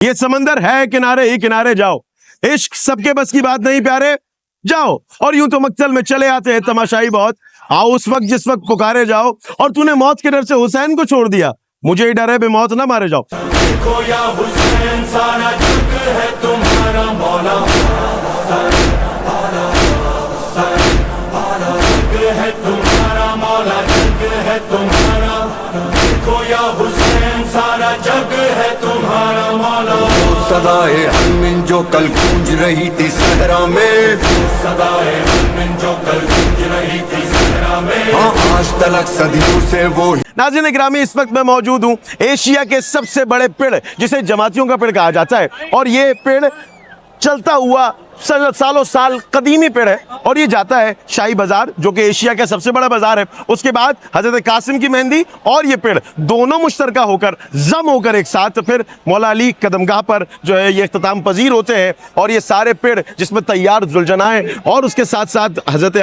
یہ سمندر ہے کنارے ہی کنارے جاؤ، عشق سب کے بس کی بات نہیں پیارے، جاؤ اور یوں تو مقتل میں چلے آتے ہیں تماشائی بہت، آؤ اس وقت جس وقت پکارے جاؤ، اور تو نے موت کے ڈر سے حسین کو چھوڑ دیا، مجھے ہی ڈر ہے بے موت نہ مارے جاؤ۔ دیکھو یا حسین سارا جگ ہے تمہارا مولا، جگ ہے تمہارا مولا، جگ ہے تمہارا، دیکھو یا حسین سارا جگ ہے تمہارا مولا۔ صدائے حرمن جو کل گونج رہی تھی صحرا میں، صدائے حرمن جو کل گونج رہی تھی صحرا میں، ہاں آج تلک صدیوں سے وہ ناظرین گرامی، اس وقت میں موجود ہوں ایشیا کے سب سے بڑے پیڑ جسے جماعتیوں کا پیڑ کہا جاتا ہے، اور یہ پیڑ چلتا ہوا سالوں سال قدیمی پیڑ ہے، اور یہ جاتا ہے شاہی بازار جو کہ ایشیا کا سب سے بڑا بازار ہے، اس کے بعد حضرت قاسم کی مہندی اور یہ پیڑ دونوں مشترکہ ہو کر ضم ہو کر ایک ساتھ پھر مولا علی قدمگاہ پر جو ہے یہ اختتام پذیر ہوتے ہیں، اور یہ سارے پیڑ جس میں تیار ذوالجناح اور اس کے ساتھ ساتھ حضرت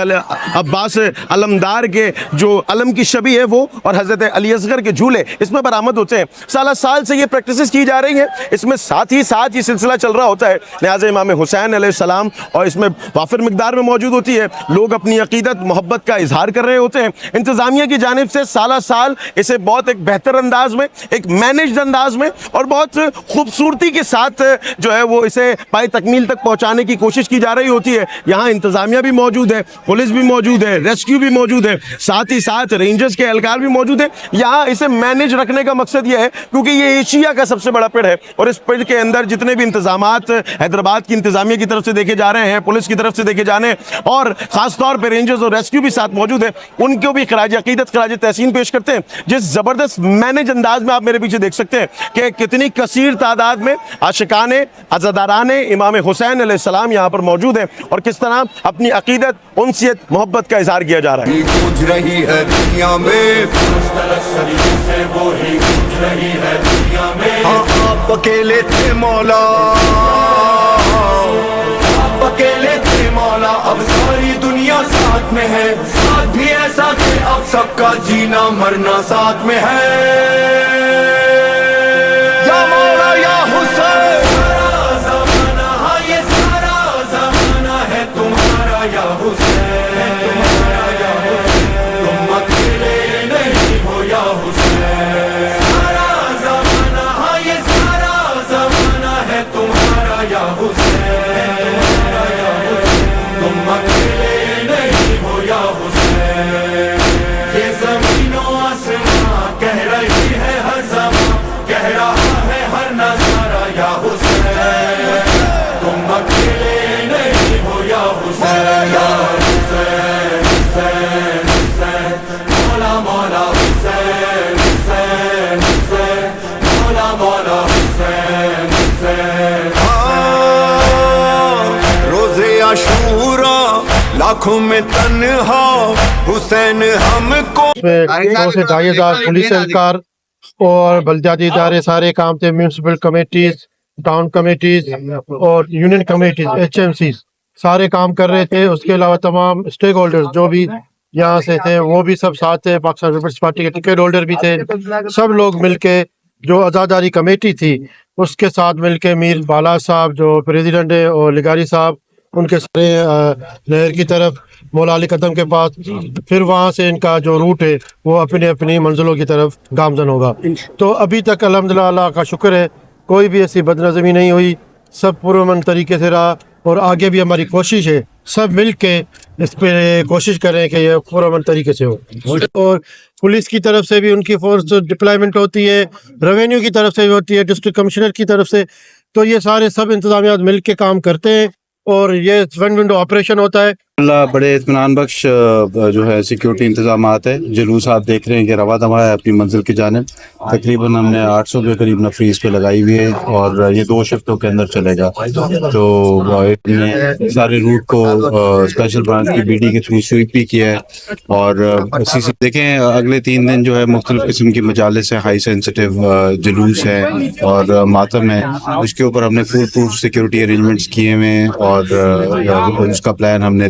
عباس علمدار کے جو علم کی شبیہ ہے وہ، اور حضرت علی اصغر کے جھولے اس میں برآمد ہوتے ہیں۔ سالہ سال سے یہ پریکٹسز کی جا رہی ہیں، اس میں ساتھ ہی ساتھ یہ سلسلہ چل رہا ہوتا ہے، لہٰذا امام حسین علیہ السلام اور اس میں وافر مقدار میں موجود ہوتی ہے، لوگ اپنی عقیدت محبت کا اظہار کر رہے ہوتے ہیں۔ انتظامیہ کی جانب سے سالہ سال اسے بہت ایک بہتر انداز میں، ایک مینجڈ انداز میں اور بہت خوبصورتی کے ساتھ جو ہے وہ اسے پائے تکمیل تک پہنچانے کی کوشش کی جا رہی ہوتی ہے۔ یہاں انتظامیہ بھی موجود ہے، پولیس بھی موجود ہے، ریسکیو بھی موجود ہے، ساتھ ہی ساتھ رینجرز کے اہلکار بھی موجود ہیں۔ یہاں اسے مینج رکھنے کا مقصد یہ ہے کیونکہ یہ ایشیا کا سب سے بڑا پیڑ ہے، اور اس پیڑ کے اندر جتنے بھی انتظامات حیدرآباد کی انتظامیہ کی طرف سے دیکھے جا رہے ہیں، پولیس کی طرف سے دیکھے جانے، اور خاص طور پہ رینجرز اور ریسکیو بھی ساتھ موجود ہیں، ان کو بھی خراج عقیدت خراج تحسین پیش کرتے ہیں۔ جس زبردست مینج انداز میں آپ میرے پیچھے دیکھ سکتے ہیں کہ کتنی کثیر تعداد میں عاشقان عزاداران امام حسین علیہ السلام یہاں پر موجود ہیں، اور کس طرح اپنی عقیدت، انسیت، محبت کا اظہار کیا جا رہا ہے۔ گونج رہی ہے دنیا میں، مشترک صدیوں سے وہی گونج رہی ہے دنیا میں، ہاں آپ اکیلے تھے مولا، آپ اکیلے تھے مولا، اب ساری دنیا ساتھ میں ہے، ساتھ بھی ایسا کہ اب سب کا جینا مرنا ساتھ میں ہے۔ یا مولا یا حسین، سارا زمانہ، ہاں یہ سارا زمانہ ہے تمہارا یا حسین، تمہارا یا حسین، تم اکیلے نہیں ہو یا حسین، سارا زمانہ، ہاں یہ سارا زمانہ ہے تمہارا یا حسین، تمہارا یا حسین، تم اکیلے نہیں ہو یا حسین۔ یہ زمین و آسمان کہہ رہی ہے ہر زمان، کہہ رہا ہے ہر نظارہ یا حسین، تم اکیلے نہیں ہو یا حسین، یا حسین، حسین، حسین، مولا مولا حسین، حسین، حسین، مولا مولا حسین، حسین، روز عاشورا لاکھوں میں تنہا حسین ہم کو، دو سے 2,500 پولیس اہلکار اور بلدیاتی ادارے سارے کام تھے، میونسپل کمیٹیز، ٹاؤن کمیٹیز اور یونین کمیٹیز، HMCs سارے کام کر رہے تھے۔ اس کے علاوہ تمام اسٹیک ہولڈرز جو بھی یہاں سے تھے وہ بھی سب ساتھ تھے، پاکستان پیپلز پارٹی کے ٹکٹ ہولڈر بھی تھے، سب لوگ مل کے جو عزاداری کمیٹی تھی اس کے ساتھ مل کے میر بالا صاحب جو پریزیڈنٹ ہے اور لگاری صاحب ان کے سارے نہر کی طرف مولا علی قدم کے پاس، پھر وہاں سے ان کا جو روٹ ہے وہ اپنی اپنی منزلوں کی طرف گامزن ہوگا۔ تو ابھی تک الحمدللہ اللہ کا شکر ہے کوئی بھی ایسی بدنظمی نہیں ہوئی، سب پرامن طریقے سے رہا، اور آگے بھی ہماری کوشش ہے سب مل کے اس پہ کوشش کریں کہ یہ پرامن طریقے سے ہو، اور پولیس کی طرف سے بھی ان کی فورس ڈپلائمنٹ ہوتی ہے، ریونیو کی طرف سے بھی ہوتی ہے، ڈسٹرکٹ کمشنر کی طرف سے، تو یہ سارے سب انتظامیات مل کے کام کرتے ہیں، اور یہ ون ونڈو آپریشن ہوتا ہے۔ اللہ بڑے اطمینان بخش جو ہے سیکیورٹی انتظامات ہے، جلوس آپ دیکھ رہے ہیں کہ رواں دواں ہے اپنی منزل کی جانب، تقریباً ہم نے 800 کے قریب نفری اس پہ لگائی ہوئی ہے، اور یہ 2 شفٹوں کے اندر چلے گا، تو سارے روٹ کو اسپیشل برانچ کی BD کے تھرو سویپ بھی کیا ہے، اور دیکھیں اگلے 3 دن جو ہے مختلف قسم کی مجالس ہیں، ہائی سینسٹیو جلوس ہے اور ماتم ہے، اس کے اوپر ہم نے فل پروف سیکیورٹی ارینجمنٹس کیے ہوئے ہیں، اور اس کا پلان ہم نے